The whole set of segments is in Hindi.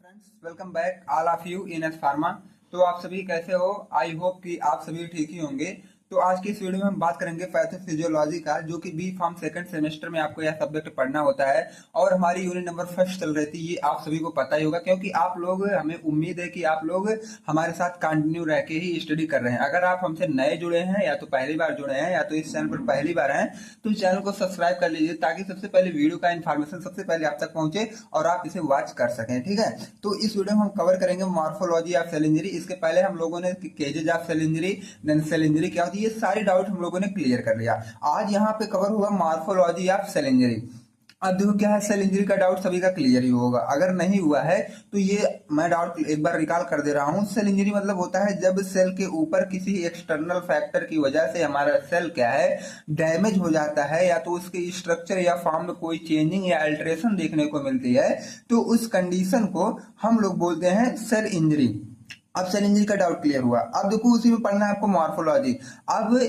Friends, welcome back all of you in S pharma. तो आप सभी कैसे हो? आई होप कि आप सभी ठीक ही होंगे। तो आज की इस वीडियो में हम बात करेंगे पैथोफिजियोलॉजी का, जो कि बी फार्म सेकंड सेमेस्टर में आपको यह सब्जेक्ट पढ़ना होता है और हमारी यूनिट नंबर फर्स्ट चल रही थी। ये आप सभी को पता ही होगा, क्योंकि आप लोग, हमें उम्मीद है कि आप लोग हमारे साथ कंटिन्यू रह के ही स्टडी कर रहे हैं। अगर आप हमसे नए जुड़े हैं या तो पहली बार जुड़े हैं या तो इस चैनल पर पहली बार हैं, तो इस चैनल को सब्सक्राइब कर लीजिए ताकि सबसे पहले वीडियो का इन्फॉर्मेशन सबसे पहले आप तक पहुंचे और आप इसे वॉच कर सकें। ठीक है, तो इस वीडियो में हम कवर करेंगे मॉर्फोलॉजी ऑफ सेल इंजरी। इसके पहले हम लोगों ने causes of cell injury, then cell injury क्या होती है, ये सारी डाउट हम लोगों ने क्लियर कर लिया। आज यहाँ पे कवर हुआ मॉर्फोलॉजी ऑफ सेल इंजरी। अब देखो क्या है, सेल इंजरी का डाउट सभी का क्लियर ही होगा। अगर नहीं हुआ है तो ये मैं डाउट एक बार रिकॉल कर दे रहा हूँ। सेल इंजरी मतलब होता है जब सेल के ऊपर किसी एक्सटर्नल फैक्टर की वजह से हमारा सेल क्या है, डैमेज हो जाता है, या तो उसके स्ट्रक्चर या फॉर्म में कोई चेंजिंग या अल्टरेशन देखने को मिलती है, तो उस कंडीशन को हम लोग बोलते हैं सेल इंजरी। अब सेल इंजरी का डाउट क्लियर हुआ। अब देखो उसी में पढ़ना है आपको मॉर्फोलॉजी। अब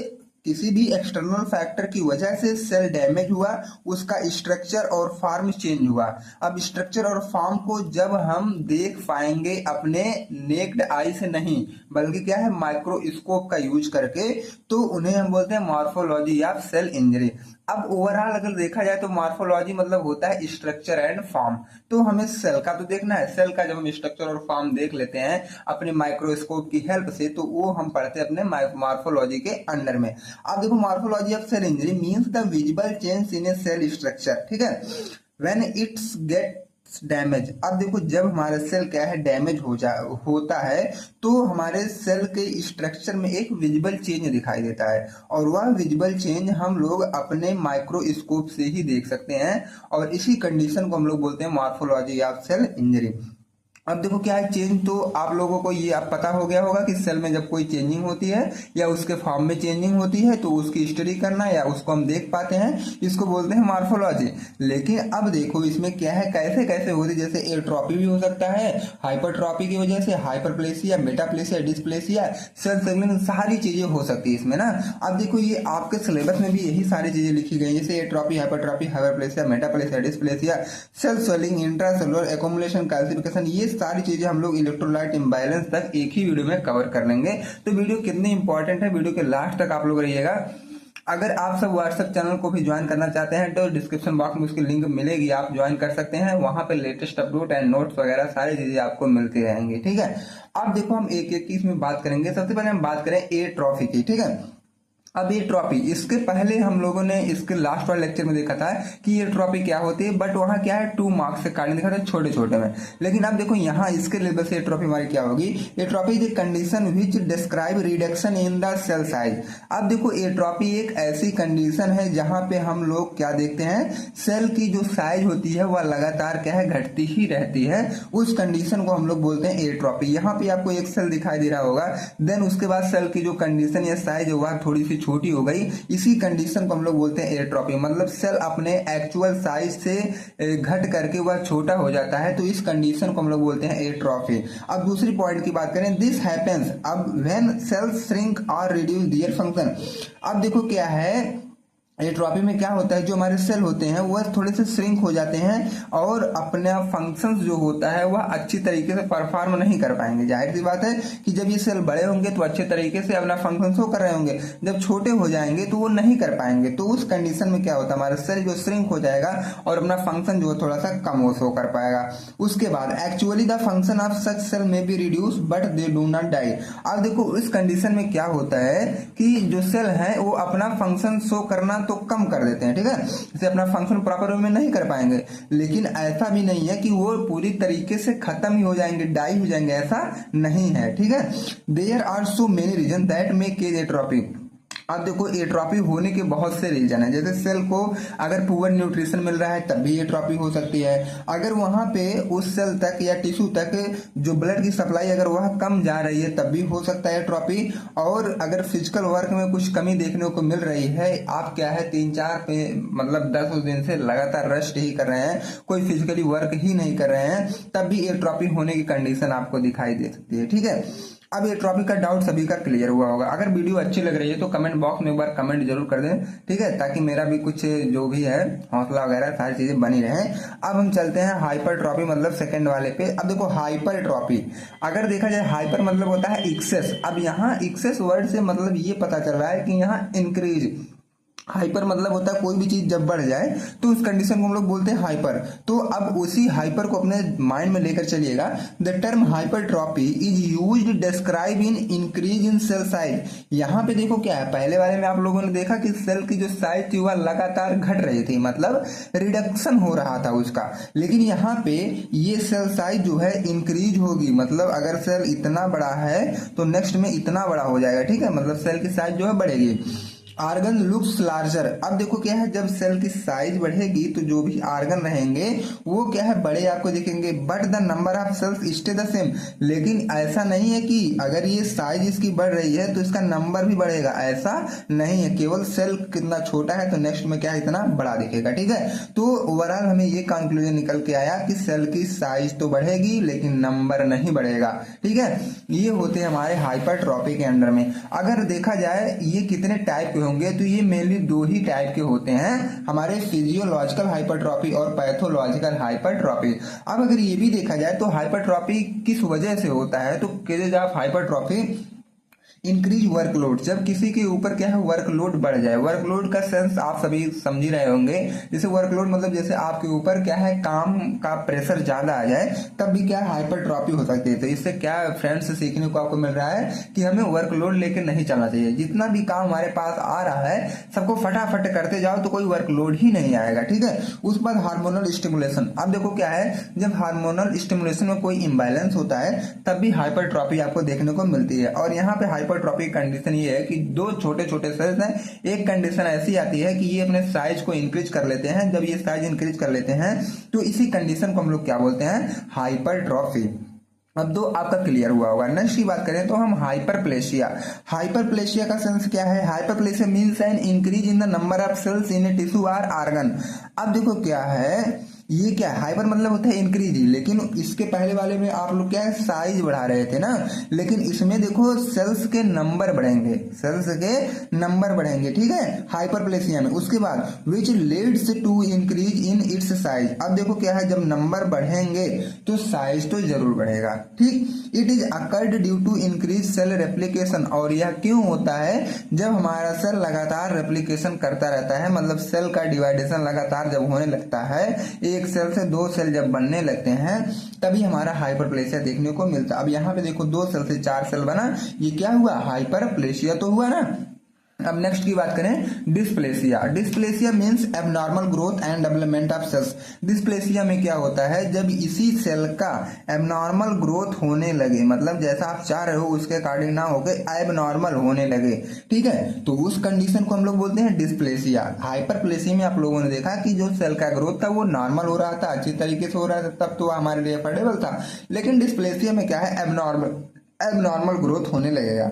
किसी भी एक्सटर्नल फैक्टर की वजह से सेल डैमेज हुआ, उसका स्ट्रक्चर और फॉर्म चेंज हुआ। अब स्ट्रक्चर और फॉर्म को जब हम देख पाएंगे अपने नेक्ड आई से नहीं, बल्कि क्या है, माइक्रोस्कोप का यूज करके, तो उन्हें हम बोलते हैं मॉर्फोलॉजी ऑफ सेल इंजरी। अब ओवरऑल अगर देखा जाए तो मॉर्फोलॉजी मतलब होता है स्ट्रक्चर एंड फॉर्म। तो हमें सेल का तो देखना है। सेल का जब हम स्ट्रक्चर और फॉर्म देख लेते हैं अपने माइक्रोस्कोप की हेल्प से, तो वो हम पढ़ते हैं अपने मॉर्फोलॉजी के अंडर में। अब देखो morphology of cell injury means the visible change in a cell structure. ठीक है, व्हेन इट्स गेट डैमेज। अब देखो जब हमारा सेल क्या है, डैमेज होता है, तो हमारे सेल के स्ट्रक्चर में एक विजिबल चेंज दिखाई देता है, और वह विजिबल चेंज हम लोग अपने माइक्रोस्कोप से ही देख सकते हैं, और इसी कंडीशन को हम लोग बोलते हैं मॉर्फोलॉजी ऑफ सेल इंजरी। अब देखो क्या है चेंज, तो आप लोगों को ये अब पता हो गया होगा कि सेल में जब कोई चेंजिंग होती है या उसके फॉर्म में चेंजिंग होती है तो उसकी स्टडी करना या उसको हम देख पाते हैं, इसको बोलते हैं मॉर्फोलॉजी। लेकिन अब देखो इसमें क्या है, कैसे कैसे होती है, जैसे एट्रोपी भी हो सकता है, हाइपरट्रॉपी की वजह से hyperplasia, metaplasia, dysplasia, cell segment, सारी चीजें हो सकती है इसमें ना। अब देखो ये आपके सिलेबस में भी यही सारी चीजें लिखी गई, जैसे atrophy, hypertrophy, hyperplasia, metaplasia, dysplasia, cell swelling, intracellular accumulation, calcification, ये सारी चीजें हम लोग इलेक्ट्रोलाइट इम्बैलेंस तक एक ही वीडियो में कवर कर लेंगे। तो वीडियो कितनी इंपॉर्टेंट है, वीडियो के लास्ट तक आप लोग रहिएगा। अगर आप सब व्हाट्सएप चैनल को भी ज्वाइन करना चाहते हैं तो डिस्क्रिप्शन बॉक्स में उसकी लिंक मिलेगी, आप ज्वाइन कर सकते हैं। वहां पे लेटेस्ट अपडेट एंड नोट्स वगैरह सारी चीजें आपको मिलती रहेंगी। ठीक है, अब देखो हम एक एक की इसमें बात करेंगे। सबसे पहले हम बात करें ए ट्रॉफी की। ठीक है, अब ये ट्रॉफी, इसके पहले हम लोगों ने इसके लास्ट वाले लेक्चर में देखा था कि ये ट्रॉफी क्या होती है, बट वहां क्या है 2 मार्क्स से काटने दिखा था छोटे छोटे में। लेकिन अब देखो यहाँ इसके लेवल से ये ट्रॉफी हमारी क्या होगी, ये atrophy is condition which describe reduction in the cell size. अब देखो ये ट्रॉफी एक ऐसी कंडीशन है जहां पे हम लोग क्या देखते हैं, सेल की जो साइज होती है वह लगातार क्या है, घटती ही रहती है। उस कंडीशन को हम लोग बोलते हैं ए ट्रॉफी। यहाँ पे आपको एक सेल दिखाई दे रहा होगा, देन उसके बाद सेल की जो कंडीशन या साइज होगा थोड़ी सी छोटी हो गई, इसी कंडीशन को हम लोग बोलते हैं एट्रोफी। मतलब सेल अपने एक्चुअल साइज से घट करके वह छोटा हो जाता है, तो इस कंडीशन को हम लोग बोलते हैं एट्रोफी। अब दूसरी पॉइंट की बात करें, दिस हैपेंस अब व्हेन सेल्स श्रिंक और रिड्यूस देयर फंक्शन। अब देखो क्या है, एट्रोफी में क्या होता है, जो हमारे सेल होते हैं वह थोड़े से श्रिंक हो जाते हैं और अपना फंक्शंस जो होता है वह अच्छी तरीके से परफॉर्म नहीं कर पाएंगे। जाहिर सी बात है कि जब ये सेल बड़े होंगे तो अच्छे तरीके से अपना फंक्शन शो कर रहे होंगे, जब छोटे हो जाएंगे तो वो नहीं कर पाएंगे। तो उस कंडीशन में क्या होता है, हमारा सेल जो श्रिंक हो जाएगा और अपना फंक्शन जो थोड़ा सा कम हो शो कर पाएगा। उसके बाद actually the function of such cell में be reduce but they do not die. अब देखो इस कंडीशन में क्या होता है कि जो सेल है वो अपना फंक्शन शो करना तो कम कर देते हैं। ठीक है, जैसे अपना फंक्शन प्रॉपर वे में नहीं कर पाएंगे, लेकिन ऐसा भी नहीं है कि वो पूरी तरीके से खत्म ही हो जाएंगे, डाई हो जाएंगे, ऐसा नहीं है। ठीक है, there are so many reason that make cause atrophy. अब देखो एट्रोफी होने के बहुत से रीजन है, जैसे सेल को अगर पुअर न्यूट्रिशन मिल रहा है तब भी एट्रोफी हो सकती है। अगर वहां पे उस सेल तक या टिश्यू तक जो ब्लड की सप्लाई अगर वह कम जा रही है तब भी हो सकता है एट्रोफी। और अगर फिजिकल वर्क में कुछ कमी देखने को मिल रही है, आप क्या है 3-4 पे मतलब 10 दिन से लगातार रेस्ट ही कर रहे हैं, कोई फिजिकली वर्क ही नहीं कर रहे हैं, तब भी एट्रोफी होने की कंडीशन आपको दिखाई दे सकती है। ठीक है, अब ये टॉपिक का डाउट सभी का क्लियर हुआ होगा। अगर वीडियो अच्छी लग रही है तो कमेंट बॉक्स में एक बार कमेंट जरूर कर दें, ठीक है, ताकि मेरा भी कुछ जो भी है हौसला वगैरह सारी चीजें बनी रहें। अब हम चलते हैं हाइपरट्रॉफी मतलब सेकंड वाले पे। अब देखो हाइपरट्रॉफी अगर देखा जाए, हाइपर मतलब होता है एक्सेस। अब यहाँ एक्सेस वर्ड से मतलब ये पता चल रहा है कि यहाँ इंक्रीज, हाइपर मतलब होता है कोई भी चीज जब बढ़ जाए तो उस कंडीशन को हम लोग बोलते हैं हाइपर। तो अब उसी हाइपर को अपने माइंड में लेकर चलिएगा। The term hypertrophy is used describe in increase in cell size. यहाँ पे देखो क्या है, पहले वाले में आप लोगों ने देखा कि सेल की जो साइज थी वह लगातार घट रही थी, मतलब रिडक्शन हो रहा था उसका। लेकिन यहाँ पे ये सेल साइज जो है इंक्रीज होगी, मतलब अगर सेल इतना बड़ा है तो नेक्स्ट में इतना बड़ा हो जाएगा, ठीक है, मतलब सेल की साइज जो है बढ़ेगी। Organ looks larger. अब देखो क्या है, जब सेल की साइज बढ़ेगी तो जो भी आर्गन रहेंगे वो क्या है, बड़े आपको दिखेंगे, but the number of cells stay the same. लेकिन ऐसा नहीं है कि अगर ये साइज इसकी बढ़ रही है तो इसका नंबर भी बढ़ेगा, ऐसा नहीं है। केवल सेल कितना छोटा है तो नेक्स्ट में क्या है, इतना बड़ा दिखेगा, ठीक है। तो ओवरऑल हमें ये कंक्लूजन निकल के आया कि सेल की साइज तो बढ़ेगी लेकिन नंबर नहीं बढ़ेगा, ठीक है। ये होते हैं हमारे हाइपरट्रॉफी के अंडर में। अगर देखा जाए ये कितने टाइप के होंगे, तो ये मेनली दो ही टाइप के होते हैं, हमारे फिजियोलॉजिकल हाइपरट्रॉफी और पैथोलॉजिकल हाइपरट्रॉफी। अब अगर ये भी देखा जाए तो हाइपरट्रॉफी किस वजह से होता है, तो cages of hypertrophy increase workload. जब किसी के ऊपर क्या है, वर्कलोड बढ़ जाए। वर्कलोड का सेंस आप सभी समझ ही रहे होंगे, जैसे वर्कलोड मतलब जैसे आपके ऊपर क्या है, काम का प्रेशर ज्यादा आ जाए तब भी क्या हाइपरट्रॉफी हो सकती है। तो इससे क्या फ्रेंड्स सीखने को आपको मिल रहा है कि हमें वर्कलोड लेकर नहीं चलना चाहिए। जितना भी काम हमारे पास आ रहा है सबको फटाफट करते जाओ तो कोई वर्कलोड ही नहीं आएगा, ठीक है। उसके बाद हार्मोनल स्टिमुलेशन। अब देखो क्या है, जब हार्मोनल स्टिमुलेशन में कोई इम्बैलेंस होता है तब भी हाइपरट्रॉफी आपको देखने को मिलती है। और यहाँ पे हाइपरट्रॉफी कंडीशन ये है कि दो छोटे छोटे सेल्स हैं, एक कंडीशन ऐसी आती है कि ये अपने साइज को इंक्रीज कर लेते हैं। जब ये साइज इंक्रीज कर लेते हैं तो इसी कंडीशन को हम लोग क्या बोलते हैं, हाइपरट्रॉफी। अब दो आपका क्लियर हुआ होगा। नेक्स्ट की बात करें तो हम हाइपरप्लेशिया। हाइपरप्लेशिया का सेंस क्या है, hyperplasia means an increase in the number of cells in a tissue और ऑर्गन। अब देखो क्या है, ये क्या है, हाइपर मतलब होता है इंक्रीज ही, लेकिन इसके पहले वाले में आप लोग क्या है, साइज बढ़ा रहे थे ना, लेकिन इसमें देखो सेल्स के नंबर बढ़ेंगे, सेल्स के नंबर बढ़ेंगे, ठीक है, हाइपरप्लेशिया में। उसके बाद which leads to increase in its size. अब देखो क्या है, जब नंबर बढ़ेंगे तो साइज तो जरूर बढ़ेगा, ठीक। It is occurred due to increase cell replication. और यह क्यों होता है, जब हमारा सेल लगातार रेप्लिकेशन करता रहता है, मतलब सेल का डिवाइडेशन लगातार जब होने लगता है, एक सेल से दो सेल जब बनने लगते हैं तभी हमारा हाइपरप्लेशिया देखने को मिलता है। अब यहाँ पे देखो 2 सेल से 4 सेल बना, ये क्या हुआ, हाइपरप्लेशिया तो हुआ ना। अब नेक्स्ट की बात करें dysplasia. Dysplasia means abnormal growth and development of cells. Dysplasia में क्या होता है, जब इसी सेल का एबनॉर्मल ग्रोथ होने लगे, मतलब जैसा आप चाह रहे हो उसके अकॉर्डिंग ना होकर एबनॉर्मल होने लगे, ठीक है, तो उस कंडीशन को हम लोग बोलते हैं डिस्प्लेसिया। हाइपरप्लेसिया में आप लोगों ने देखा कि जो सेल का ग्रोथ था वो नॉर्मल हो रहा था, अच्छी तरीके से हो रहा था, तब तो हमारे लिए अफोर्डेबल था। लेकिन डिस्प्लेसिया में क्या है, एबनॉर्मल ग्रोथ होने लगेगा।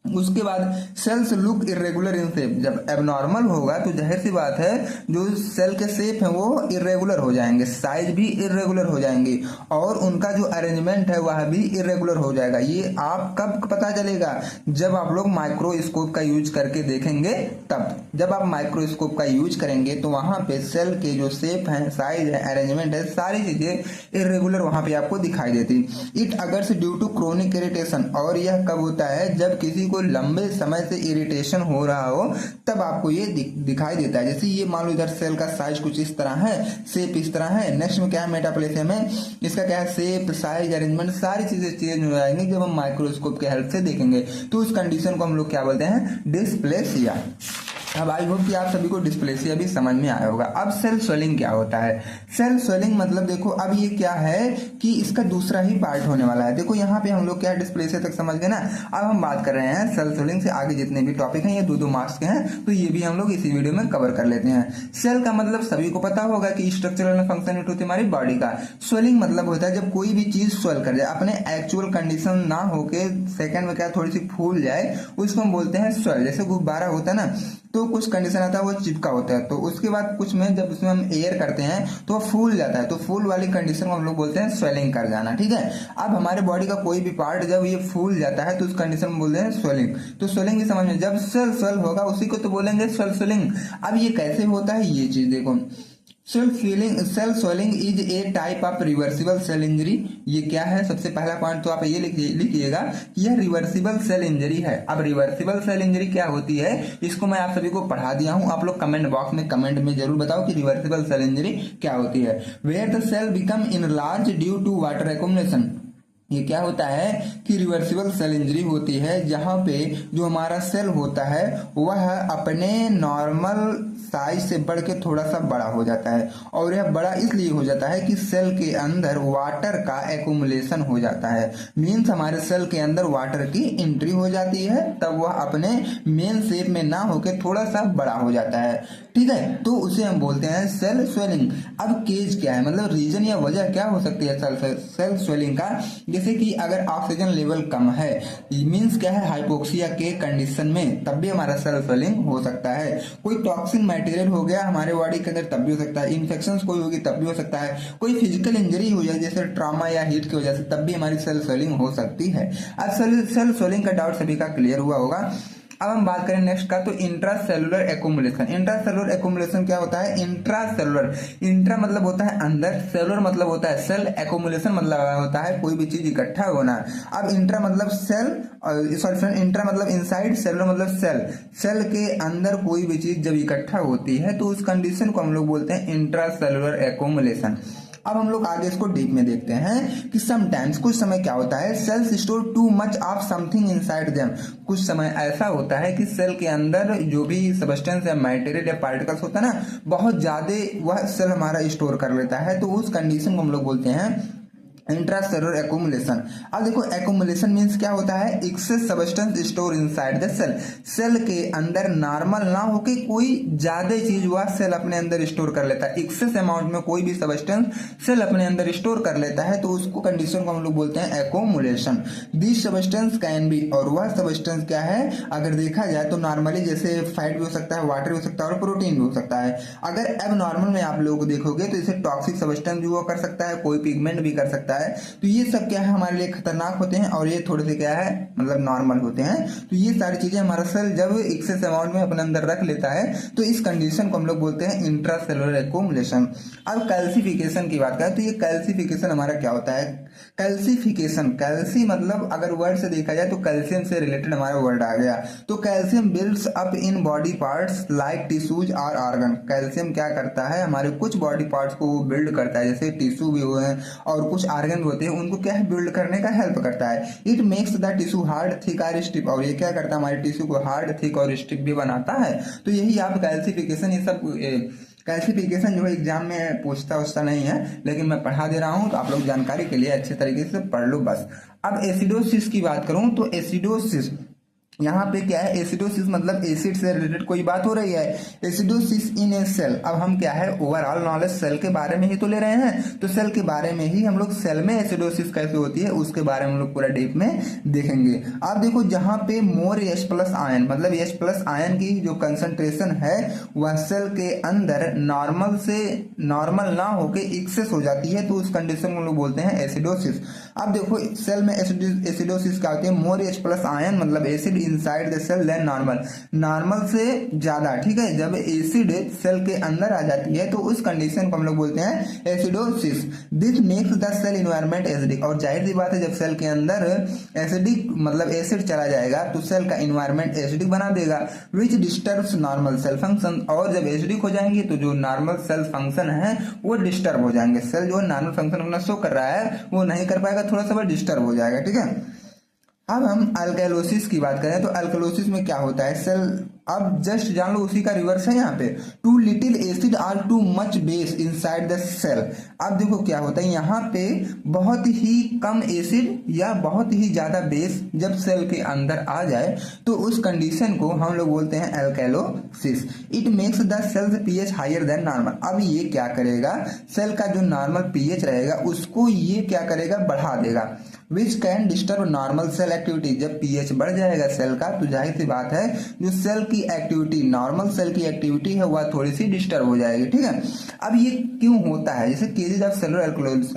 उसके बाद cells look irregular in shape. जब एबनॉर्मल होगा तो जाहिर सी बात है जो सेल के शेप है वो इरेगुलर हो जाएंगे, साइज भी इरेगुलर हो जाएंगे और उनका जो अरेंजमेंट है वह भी इरेगुलर हो जाएगा। ये आप कब पता चलेगा, जब आप लोग माइक्रोस्कोप का यूज करके देखेंगे तब। जब आप माइक्रोस्कोप का यूज करेंगे तो वहां पे सेल के जो शेप है, साइज है, अरेंजमेंट है, सारी चीजें इरेगुलर वहां पे आपको दिखाई देती। It occurs due to chronic irritation. और यह कब होता है, जब किसी को लंबे समय से इरिटेशन हो रहा हो तब आपको ये दिखाई देता है। जैसे ये मान लो इधर सेल का साइज कुछ इस तरह है, शेप इस तरह है, नेक्स्ट में क्या है मेटाप्लेसिया में इसका क्या है, शेप, साइज, अरेंजमेंट सारी चीजें चेंज हो जाएंगी जब हम माइक्रोस्कोप के हेल्प से देखेंगे। तो उस कंडीशन को हम लोग क्या बोलते हैं, डिस्प्लेसिया। अब आई होप कि आप सभी को डिस्प्लेसिया भी समझ में आया होगा। अब सेल स्वेलिंग क्या होता है, सेल स्वेलिंग मतलब देखो अब ये क्या है कि इसका दूसरा ही पार्ट होने वाला है। देखो यहाँ पे हम लोग क्या है, डिस्प्लेसिया तक समझ गए ना। अब हम बात कर रहे हैं सेल स्वेलिंग से आगे जितने भी टॉपिक हैं, ये 2-2 मार्क्स के हैं, तो ये भी हम लोग इसी वीडियो में कवर कर लेते हैं। सेल का मतलब सभी को पता होगा कि स्ट्रक्चरल फंक्शन यूनिट होती है हमारी बॉडी का। स्वेलिंग मतलब होता है जब कोई भी चीज स्वेल कर जाए, अपने एक्चुअल कंडीशन ना होके सेकंड में क्या थोड़ी सी फूल जाए, उसको हम बोलते हैं स्वेल। जैसे गुब्बारा होता है ना, तो कुछ कंडीशन आता है वो चिपका होता है। तो उसके बाद कुछ में जब उसमें हम एयर करते हैं तो वो फूल जाता है, तो फूल वाली कंडीशन को हम लोग बोलते हैं स्वेलिंग कर जाना, ठीक है। अब हमारे बॉडी का कोई भी पार्ट जब ये फूल जाता है तो उस कंडीशन में बोलते हैं स्वेलिंग। तो स्वेलिंग की समझ में, जब सेल स्वेल होगा उसी को तो बोलेंगे स्वेलिंग। अब ये कैसे होता है ये चीज देखो, cell swelling is a type of reversible cell injury. ये क्या है, सबसे पहला पॉइंट तो आप ये लिखिएगा कि यह रिवर्सिबल सेल इंजरी है। अब रिवर्सिबल सेल इंजरी क्या होती है, इसको मैं आप सभी को पढ़ा दिया हूं, आप लोग कमेंट बॉक्स में कमेंट में जरूर बताओ कि रिवर्सिबल सेल इंजरी क्या होती है। Where the cell become enlarge due to water accumulation. ये क्या होता है कि रिवर्सिबल सेल इंजरी होती है जहां पे जो हमारा सेल होता है वह अपने नॉर्मल साइज से बढ़ के थोड़ा सा बड़ा हो जाता है, और यह बड़ा इसलिए हो जाता है कि सेल के अंदर वाटर का एक्युमुलेशन हो जाता है। मीन्स हमारे सेल के अंदर वाटर की एंट्री हो जाती है, तब वह अपने मेन शेप में ना होकर थोड़ा सा बड़ा हो जाता है, ठीक है। तो उसे हम बोलते हैं सेल स्वेलिंग। अब केज क्या है, मतलब रीजन या वजह क्या हो सकती है सेल स्वेलिंग का, जैसे कि अगर ऑक्सीजन लेवल कम है, मीन्स क्या है हाइपोक्सिया के कंडीशन में, तब भी हमारा सेल स्वेलिंग हो सकता है। कोई टॉक्सिन मटेरियल हो गया हमारे बॉडी के अंदर तब भी हो सकता है, इन्फेक्शन कोई होगी तब भी हो सकता है, कोई फिजिकल इंजरी हो जाए जैसे ट्रॉमा या हीट की वजह से तब भी हमारी सेल स्वेलिंग हो सकती है। अब सेल स्वेलिंग का डाउट सभी का क्लियर हुआ होगा। अब हम बात करें नेक्स्ट का, तो इंट्रासेलुलर एक्युमुलेशन। इंट्रासेलुलर एक्युमुलेशन क्या होता है, इंट्रासेलुलर, इंट्रा मतलब होता है अंदर, सेलुलर मतलब होता है सेल, एक्युमुलेशन मतलब होता है कोई भी चीज इकट्ठा होना। अब इंट्रा मतलब सेल, सॉरी इंट्रा मतलब इनसाइड, सेलुलर मतलब सेल, सेल के अंदर कोई भी चीज जब इकट्ठा होती है तो उस कंडीशन को हम लोग बोलते हैं इंट्रासेलुलर एक्युमुलेशन। अब हम लोग आगे इसको डीप में देखते हैं कि समटाइम्स कुछ समय क्या होता है, cells store too much of something inside them. कुछ समय ऐसा होता है कि सेल के अंदर जो भी सब्सटेंस या मटेरियल या पार्टिकल्स होता है ना, बहुत ज्यादा वह सेल हमारा स्टोर कर लेता है, तो उस कंडीशन को हम लोग बोलते हैं इंट्रासेलुलर एक्युमुलेशन। अब देखो एक्युमुलेशन मींस क्या होता है, excess substance store inside the cell. Cell के अंदर नॉर्मल ना होके कोई ज्यादा चीज वह सेल अपने अंदर स्टोर कर लेता है, एक्सेस अमाउंट में कोई भी सब्सटेंस सेल अपने अंदर स्टोर कर लेता है, तो उसको कंडीशन को हम लोग बोलते हैं accumulation. This substance can be, और वह सब्सटेंस क्या है, अगर देखा जाए तो नॉर्मली जैसे फैट भी हो सकता है, वाटर भी हो सकता है और प्रोटीन भी हो सकता है। अगर अब नॉर्मल में आप लोग देखोगे तो इसे टॉक्सिक सब्सटेंस भी वो कर सकता है, कोई पिगमेंट भी कर सकता है। तो ये सब क्या है हमारे लिए खतरनाक होते हैं, और ये थोड़े से क्या है मतलब नॉर्मल होते हैं। तो ये सारी चीजें हमारा सेल जब एक्सेस अमाउंट में अपने अंदर रख लेता है तो इस कंडीशन को हम लोग बोलते हैं इंट्रासेलुलर एक्युमुलेशन। अब कैल्सिफिकेशन की बात करें तो ये कैल्सिफिकेशन हमारा क्या होता है, कैल्सिफिकेशन, कैल्सी मतलब अगर वर्ड से देखा जाए तो कैल्शियम से रिलेटेड हमारा वर्ड आ गया। तो calcium builds up in body parts like tissues और ऑर्गन। कैल्शियम क्या करता है, हमारे कुछ बॉडी पार्ट्स को वो बिल्ड करता है, जैसे टिश्यू भी हुए हैं और कुछ ऑर्गन होते हैं, उनको क्या है बिल्ड करने का हेल्प करता है। It makes the tissue hard thick और स्टिफ, और ये क्या करता है हमारे टिश्यू को हार्ड थिक और स्टिफ भी बनाता है। तो यही आप कैल्सिफिकेशन, ये सब कैल्सिफिकेशन जो है एग्जाम में पूछता नहीं है, लेकिन मैं पढ़ा दे रहा हूं तो आप लोग जानकारी के लिए अच्छे तरीके से पढ़ लो बस। अब एसिडोसिस की बात करूं तो एसिडोसिस यहाँ पे क्या है, एसिडोसिस मतलब एसिड से रिलेटेड कोई बात हो रही है, एसिडोसिस इन ए सेल। अब हम क्या है ओवरऑल नॉलेज सेल के बारे में ही तो ले रहे हैं, तो सेल के बारे में ही हम लोग सेल में एसिडोसिस कैसे होती है उसके बारे में हम लोग पूरा डीप में देखेंगे। आप देखो जहां पे मोर H प्लस आयन, मतलब H प्लस आयन की जो कंसंट्रेशन है वह सेल के अंदर नॉर्मल से नॉर्मल ना होके एक्सेस हो जाती है, तो उस कंडीशन को हम लोग बोलते हैं एसिडोसिस। अब देखो सेल में एसिडोसिस क्या होती है, मोर H प्लस आयन मतलब acid inside the cell than normal, normal से ज्यादा, ठीक है। जब एसिड सेल के अंदर आ जाती है तो उस कंडीशन को हम लोग बोलते हैं acidosis. This makes the cell environment acidic, और जाहिर सी बात है जब सेल के अंदर एसिडिक मतलब एसिड चला जाएगा तो सेल का एनवायरनमेंट एसिडिक बना देगा, विच डिस्टर्ब्स नॉर्मल सेल फंक्शन। और जब एसिडिक हो जाएंगे तो जो नॉर्मल सेल फंक्शन है वो डिस्टर्ब हो जाएंगे, सेल जो नॉर्मल फंक्शन अपना शो कर रहा है वो नहीं कर पाएगा, थोड़ा सा डिस्टर्ब हो जाएगा, ठीक है। अब हम अल्कैलोसिस की बात करें तो अल्कैलोसिस में क्या होता है, सेल अब जस्ट जान लो उसी का रिवर्स है यहाँ पे, टू लिटिल एसिड और too much base inside the cell. अब देखो क्या होता है यहाँ पे बहुत ही कम एसिड या बहुत ही ज्यादा बेस जब सेल के अंदर आ जाए तो उस कंडीशन को हम लोग बोलते हैं alkalosis. It makes the cells pH higher than normal. अब ये क्या करेगा, सेल का जो नॉर्मल पीएच रहेगा उसको ये क्या करेगा बढ़ा देगा। Which can disturb normal cell activity. जब पीएच बढ़ जाएगा सेल का तो जाहिर सी बात है जो सेल की एक्टिविटी, नॉर्मल सेल की एक्टिविटी है वह थोड़ी सी डिस्टर्ब हो जाएगी, ठीक है। अब ये क्यों होता है, जैसे केजेज ऑफ सेलुलर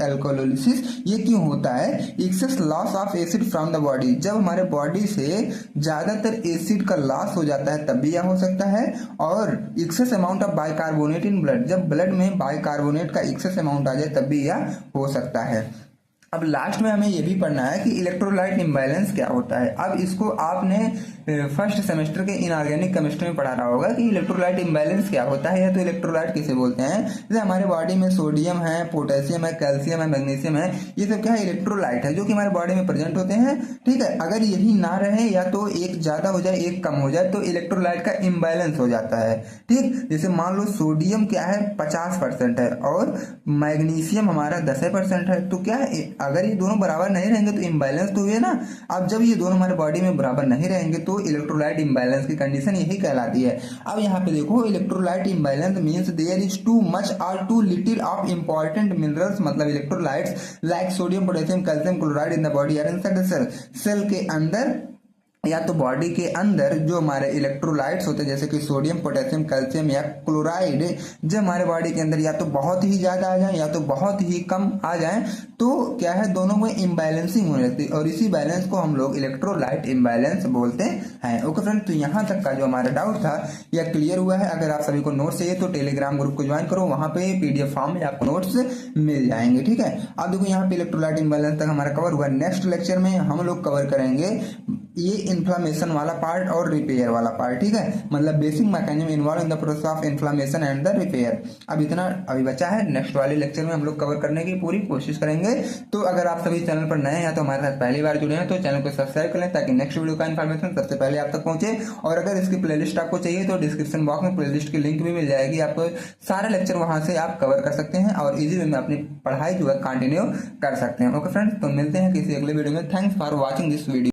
एल्कोलिसिस, ये क्यों होता है, excess loss of acid from the body. जब हमारे बॉडी से ज्यादातर एसिड का लॉस हो जाता है तब भी यह हो सकता है, और excess amount of bicarbonate in blood, जब ब्लड में बाइकार्बोनेट का एक्सेस अमाउंट आ जाए तब भी यह हो सकता है। अब लास्ट में हमें यह भी पढ़ना है कि इलेक्ट्रोलाइट इम्बैलेंस क्या होता है। अब इसको आपने फर्स्ट सेमेस्टर के इनऑर्गेनिक केमिस्ट्री में पढ़ा रहा होगा कि इलेक्ट्रोलाइट इम्बैलेंस क्या होता है, या तो इलेक्ट्रोलाइट किसे बोलते हैं। जैसे हमारे बॉडी में सोडियम है, पोटेशियम है, कैल्शियम है, मैग्नीशियम है, ये सब क्या है, इलेक्ट्रोलाइट है जो कि हमारे बॉडी में प्रेजेंट होते हैं, ठीक है। अगर यही ना रहे या तो एक ज्यादा हो जाए एक कम हो जाए तो इलेक्ट्रोलाइट का इम्बैलेंस हो जाता है, ठीक। जैसे मान लो सोडियम क्या है 50% है और मैग्नीशियम हमारा 10% है, तो क्या है अगर ये दोनों बराबर नहीं रहेंगे तो इम्बैलेंस तो हुए ना। अब जब ये दोनों हमारे बॉडी में बराबर नहीं रहेंगे तो इलेक्ट्रोलाइट इम्बैलेंस की कंडीशन यही कहलाती है। अब यहाँ पे देखो electrolyte imbalance means there is too much और too little of important minerals, मतलब electrolytes like sodium, potassium, calcium chloride in the body are inside the cell. Cell के अंदर या तो बॉडी के अंदर जो हमारे इलेक्ट्रोलाइट्स होते हैं जैसे कि सोडियम, पोटेशियम, कैल्शियम या क्लोराइड, जब हमारे बॉडी के अंदर या तो बहुत ही ज्यादा आ जाए या तो बहुत ही कम आ जाए तो क्या है दोनों में इम्बैलेंसिंग होने लगती है, और इसी बैलेंस को हम लोग इलेक्ट्रोलाइट इम्बैलेंस बोलते हैं। ओके फ्रेंड, तो यहाँ तक का जो हमारा डाउट था यह क्लियर हुआ है। अगर आप सभी को नोट्स चाहिए तो टेलीग्राम ग्रुप को ज्वाइन करो, वहां पे पीडीएफ फॉर्म में आपको नोट्स मिल जाएंगे, ठीक है। अब देखो यहाँ पे इलेक्ट्रोलाइट इम्बैलेंस तक हमारा कवर हुआ। नेक्स्ट लेक्चर में हम लोग कवर करेंगे ये इन्फ्लामेशन वाला पार्ट और रिपेयर वाला पार्ट, ठीक है, मतलब basic mechanism involve in the process of inflammation and the repair. अब इतना अभी बचा है, नेक्स्ट वाले लेक्चर में हम लोग कवर करने की पूरी कोशिश करेंगे। तो अगर आप सभी चैनल पर नए हैं तो हमारे साथ पहली बार जुड़े हैं तो चैनल को सब्सक्राइब कर लें ताकि नेक्स्ट वीडियो का इन्फॉर्मेशन सबसे पहले आप तक पहुंचे। और अगर इसकी प्लेलिस्ट आपको चाहिए तो डिस्क्रिप्शन बॉक्स में प्लेलिस्ट की लिंक भी मिल जाएगी, आपको सारे लेक्चर वहां से आप कवर कर सकते हैं और इजी वे में अपनी पढ़ाई जो है कंटिन्यू कर सकते हैं। ओके फ्रेंड्स, तो मिलते हैं किसी अगले वीडियो में। Thanks for watching this video.